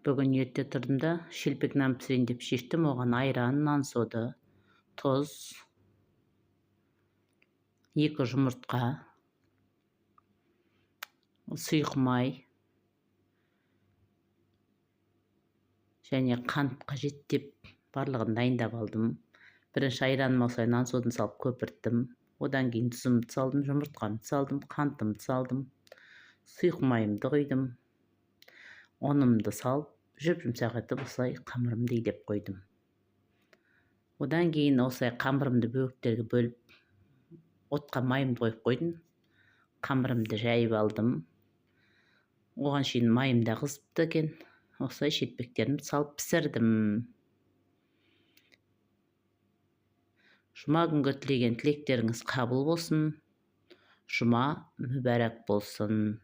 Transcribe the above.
Бүгін ерте тұрдым да шелпек нан пісірейін деп шештім. Оған айран, нан сода, тұз, 2 жұмыртқа, сұйық май және қант қажет деп барлығын дайындап алдым. Бірінші айраным осылай нан соданы салып көпірттім. Одан кейін тұзымды салдым, жұмыртқамды салдым, қантымды салдым, сұйық майымды құйдым. Онымды салып, жүп-жұмсақ етіп осылай қамырымды илеп қойдым. Одан кейін осылай қамырымды бөліктерге бөліп, отқа майымды қойып қойдым. Қамырымды жайып алдым. Оған шейін майым да қызыпты екен. Осылай шелпектерімді салып пісірдім. Жұма күнгі тілеген тілектеріңіз қабыл болсын. Жұма мүбәрәк болсын.